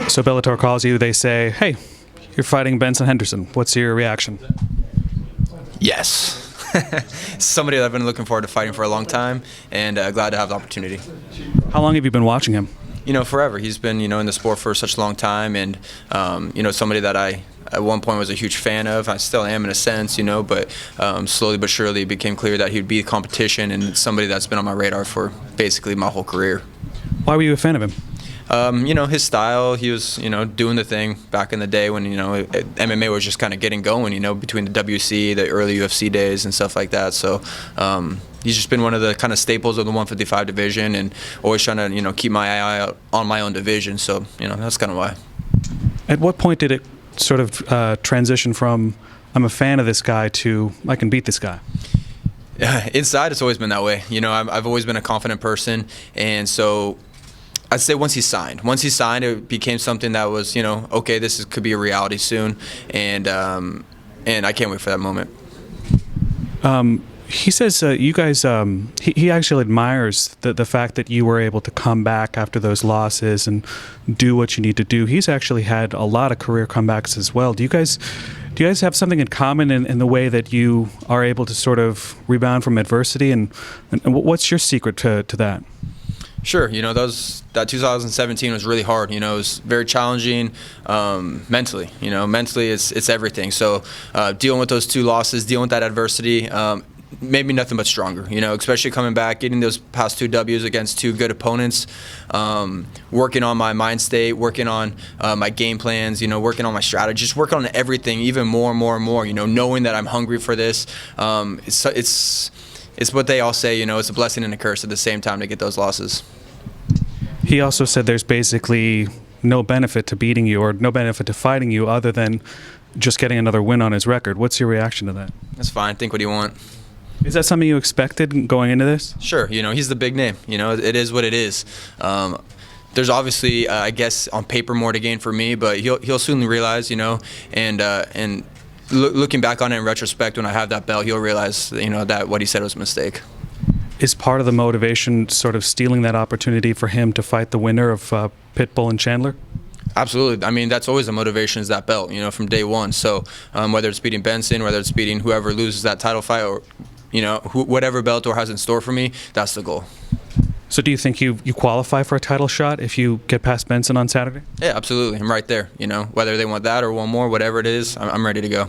So Bellator calls you, they say, hey, you're fighting Benson Henderson. What's your reaction? Yes. Somebody that I've been looking forward to fighting for a long time, and glad to have the opportunity. How long have you been watching him? Forever. He's been, in the sport for such a long time, and, somebody that I, at one point, was a huge fan of. I still am in a sense, but slowly but surely it became clear that he'd be competition, and somebody that's been on my radar for basically my whole career. Why were you a fan of him? His style, he was, doing the thing back in the day when, MMA was just kind of getting going, between the WC, the early UFC days and stuff like that. So he's just been one of the kind of staples of the 155 division, and always trying to, keep my eye out on my own division. So, that's kind of why. At what point did it sort of transition from, I'm a fan of this guy, to I can beat this guy? Inside, it's always been that way. I've always been a confident person, and so I'd say once he signed, it became something that was, okay, could be a reality soon, and I can't wait for that moment. He says you guys, he actually admires the fact that you were able to come back after those losses and do what you need to do. He's actually had a lot of career comebacks as well. Do you guys have something in common in the way that you are able to sort of rebound from adversity, and what's your secret to that? Sure, that 2017 was really hard. It was very challenging mentally. Mentally it's everything. So dealing with those two losses, dealing with that adversity, made me nothing but stronger. Especially coming back, getting those past two W's against two good opponents, working on my mind state, working on my game plans, working on my strategy, just working on everything even more and more and more. Knowing that I'm hungry for this. It's what they all say, it's a blessing and a curse at the same time to get those losses. He also said there's basically no benefit to beating you or no benefit to fighting you other than just getting another win on his record. What's your reaction to that? That's fine. Think what you want. Is that something you expected going into this? Sure. He's the big name. It is what it is. There's obviously, I guess, on paper more to gain for me, but he'll soon realize, and looking back on it in retrospect, when I have that belt, he'll realize, that what he said was a mistake. Is part of the motivation sort of stealing that opportunity for him to fight the winner of Pitbull and Chandler? Absolutely. I mean, that's always the motivation, is that belt, from day one. So whether it's beating Benson, whether it's beating whoever loses that title fight, or, whatever Bellator has in store for me, that's the goal. So do you think you qualify for a title shot if you get past Benson on Saturday? Yeah, absolutely. I'm right there. Whether they want that or one more, whatever it is, I'm ready to go.